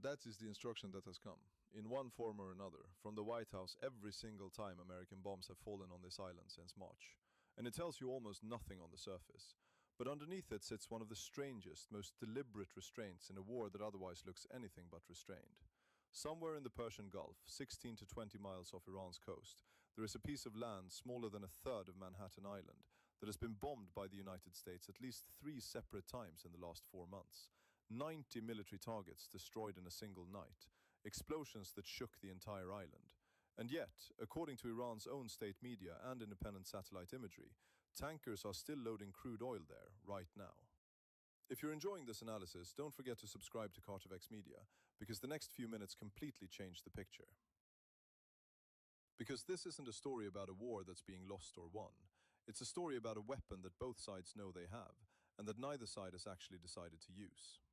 That is the instruction that has come, in one form or another, from the White House every single time American bombs have fallen on this island since March. And it tells you almost nothing on the surface. But underneath it sits one of the strangest, most deliberate restraints in a war that otherwise looks anything but restrained. Somewhere in the Persian Gulf, 16 to 20 miles off Iran's coast, there is a piece of land smaller than a third of Manhattan Island that has been bombed by the United States at least 3 separate times in the last 4 months. 90 military targets destroyed in a single night, explosions that shook the entire island. And yet, according to Iran's own state media and independent satellite imagery, tankers are still loading crude oil there right now. If you're enjoying this analysis, don't forget to subscribe to Cartovex Media, because the next few minutes completely change the picture. Because this isn't a story about a war that's being lost or won. It's a story about a weapon that both sides know they have, and that neither side has actually decided to use.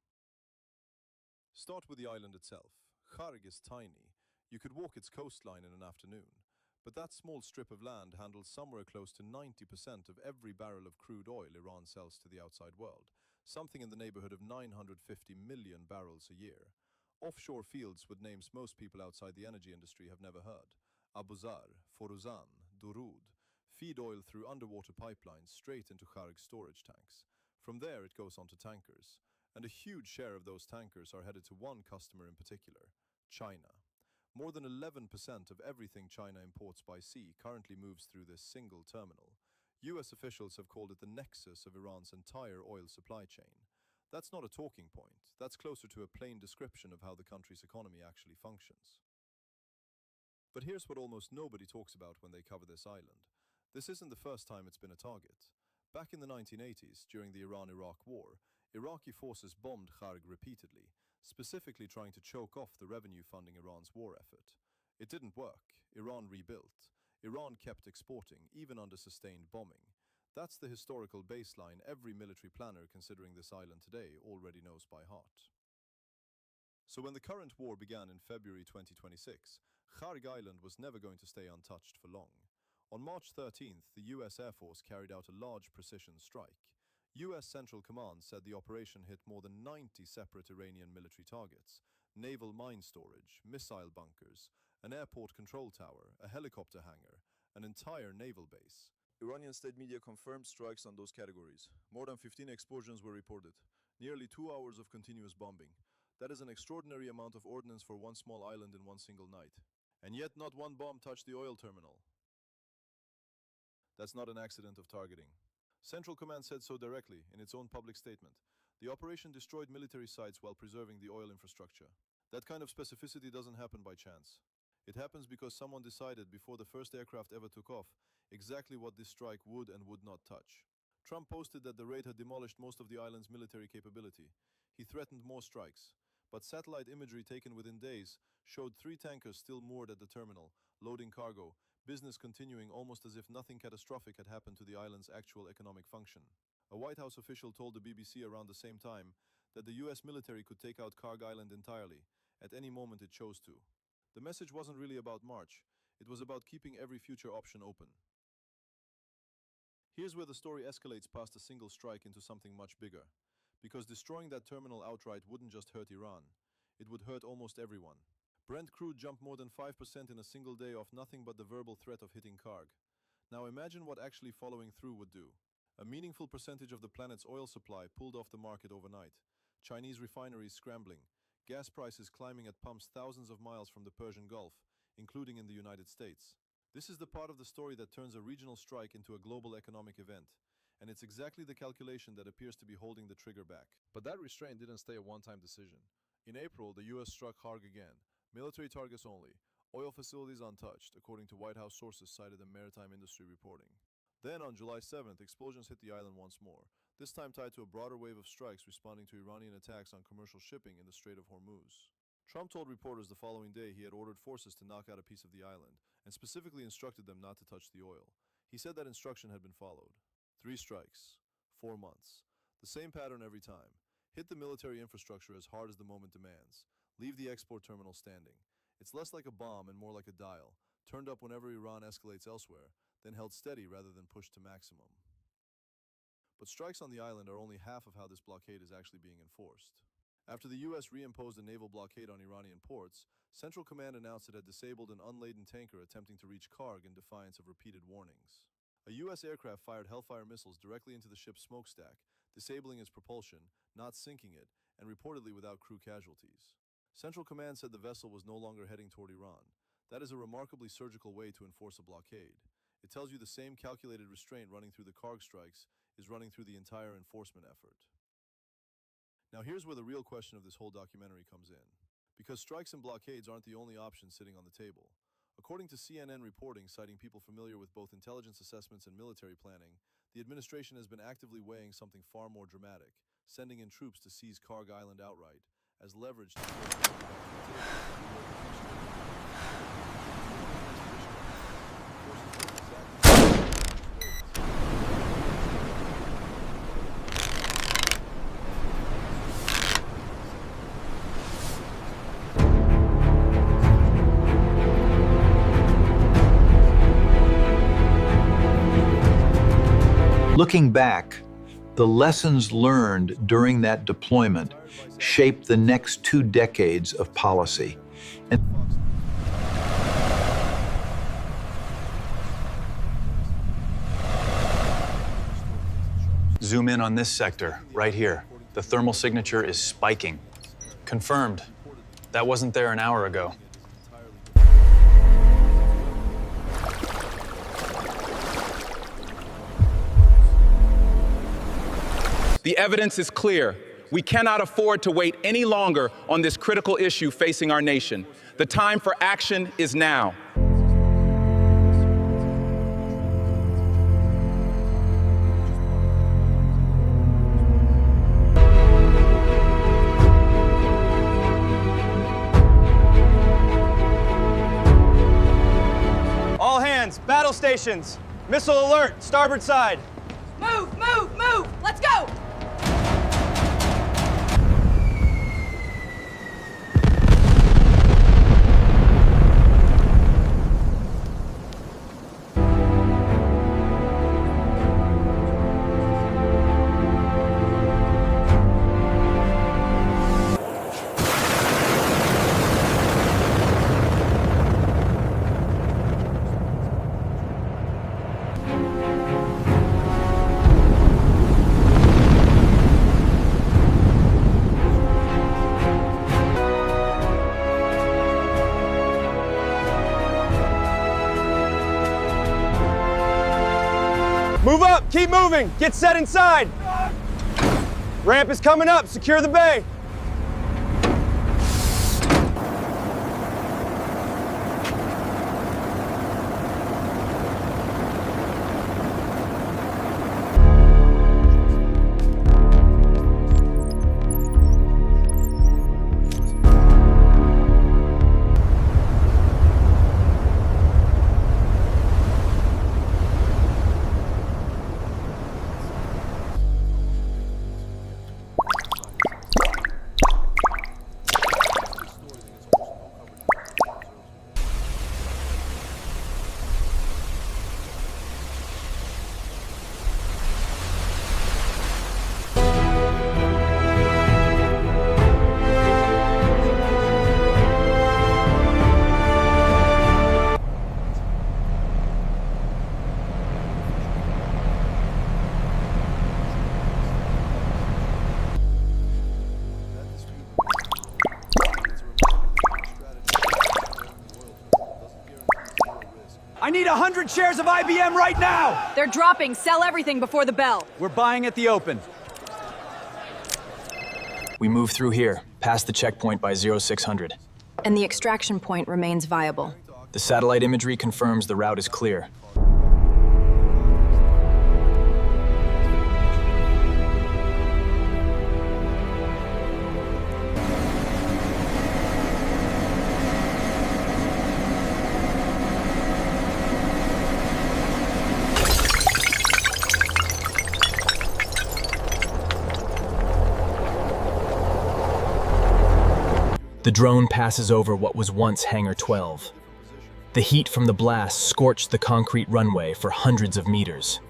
Start with the island itself. Kharg is tiny. You could walk its coastline in an afternoon. But that small strip of land handles somewhere close to 90% of every barrel of crude oil Iran sells to the outside world, something in the neighborhood of 950 million barrels a year. Offshore fields with names most people outside the energy industry have never heard. Abu Zar, Foruzan, Durud, feed oil through underwater pipelines straight into Kharg storage tanks. From there it goes on to tankers, and a huge share of those tankers are headed to one customer in particular, China. More than 11% of everything China imports by sea currently moves through this single terminal. US officials have called it the nexus of Iran's entire oil supply chain. That's not a talking point. That's closer to a plain description of how the country's economy actually functions. But here's what almost nobody talks about when they cover this island. This isn't the first time it's been a target. Back in the 1980s, during the Iran-Iraq War, Iraqi forces bombed Kharg repeatedly, specifically trying to choke off the revenue funding Iran's war effort. It didn't work. Iran rebuilt. Iran kept exporting, even under sustained bombing. That's the historical baseline every military planner considering this island today already knows by heart. So when the current war began in February 2026, Kharg Island was never going to stay untouched for long. On March 13th, the US Air Force carried out a large precision strike. US Central Command said the operation hit more than 90 separate Iranian military targets, naval mine storage, missile bunkers, an airport control tower, a helicopter hangar, an entire naval base. Iranian state media confirmed strikes on those categories. More than 15 explosions were reported. Nearly 2 hours of continuous bombing. That is an extraordinary amount of ordnance for one small island in one single night. And yet not one bomb touched the oil terminal. That's not an accident of targeting. Central Command said so directly in its own public statement. The operation destroyed military sites while preserving the oil infrastructure. That kind of specificity doesn't happen by chance. It happens because someone decided before the first aircraft ever took off exactly what this strike would and would not touch. Trump posted that the raid had demolished most of the island's military capability. He threatened more strikes. But satellite imagery taken within days showed 3 tankers still moored at the terminal, loading cargo, business continuing almost as if nothing catastrophic had happened to the island's actual economic function. A White House official told the BBC around the same time that the US military could take out Kharg Island entirely, at any moment it chose to. The message wasn't really about March, it was about keeping every future option open. Here's where the story escalates past a single strike into something much bigger. Because destroying that terminal outright wouldn't just hurt Iran, it would hurt almost everyone. Brent crude jumped more than 5% in a single day off nothing but the verbal threat of hitting Kharg. Now imagine what actually following through would do. A meaningful percentage of the planet's oil supply pulled off the market overnight. Chinese refineries scrambling. Gas prices climbing at pumps thousands of miles from the Persian Gulf, including in the United States. This is the part of the story that turns a regional strike into a global economic event. And it's exactly the calculation that appears to be holding the trigger back. But that restraint didn't stay a one-time decision. In April, the US struck Kharg again. Military targets only. Oil facilities untouched, according to White House sources cited in maritime industry reporting. Then on July 7th, explosions hit the island once more, this time tied to a broader wave of strikes responding to Iranian attacks on commercial shipping in the Strait of Hormuz. Trump told reporters the following day he had ordered forces to knock out a piece of the island, and specifically instructed them not to touch the oil. He said that instruction had been followed. 3 strikes, 4 months. The same pattern every time. Hit the military infrastructure as hard as the moment demands. Leave the export terminal standing. It's less like a bomb and more like a dial, turned up whenever Iran escalates elsewhere, then held steady rather than pushed to maximum. But strikes on the island are only half of how this blockade is actually being enforced. After the U.S. reimposed a naval blockade on Iranian ports, Central Command announced it had disabled an unladen tanker attempting to reach Kharg in defiance of repeated warnings. A U.S. aircraft fired Hellfire missiles directly into the ship's smokestack, disabling its propulsion, not sinking it, and reportedly without crew casualties. Central Command said the vessel was no longer heading toward Iran. That is a remarkably surgical way to enforce a blockade. It tells you the same calculated restraint running through the Kharg strikes is running through the entire enforcement effort. Now here's where the real question of this whole documentary comes in. Because strikes and blockades aren't the only options sitting on the table. According to CNN reporting citing people familiar with both intelligence assessments and military planning, the administration has been actively weighing something far more dramatic, sending in troops to seize Kharg Island outright, as leverage to Looking back, the lessons learned during that deployment shaped the next 2 decades of policy. Zoom in on this sector, right here. The thermal signature is spiking. Confirmed. That wasn't there an hour ago. The evidence is clear. We cannot afford to wait any longer on this critical issue facing our nation. The time for action is now. All hands, battle stations. Missile alert, starboard side. Move, move, move! Let's go! Move up, keep moving, get set inside. Ramp is coming up, secure the bay. I need 100 shares of IBM right now! They're dropping. Sell everything before the bell. We're buying at the open. We move through here, past the checkpoint by 0600. And the extraction point remains viable. The satellite imagery confirms the route is clear. The drone passes over what was once Hangar 12. The heat from the blast scorched the concrete runway for hundreds of meters.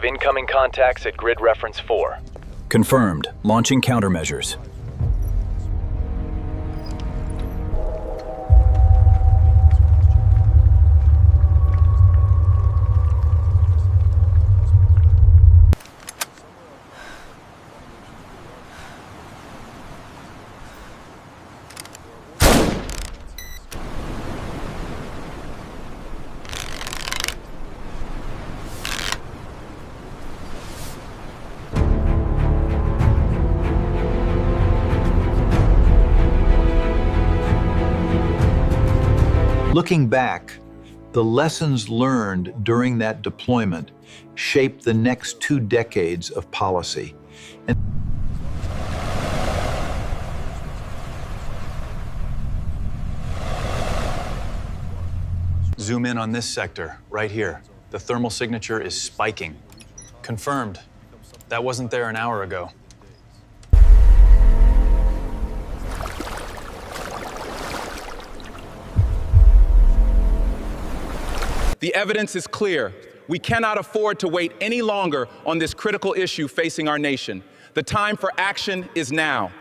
have incoming contacts at grid reference 4. Confirmed. Launching countermeasures. Looking back, the lessons learned during that deployment shaped the next 2 decades of policy. Zoom in on this sector, right here. The thermal signature is spiking. Confirmed. That wasn't there an hour ago. The evidence is clear. We cannot afford to wait any longer on this critical issue facing our nation. The time for action is now.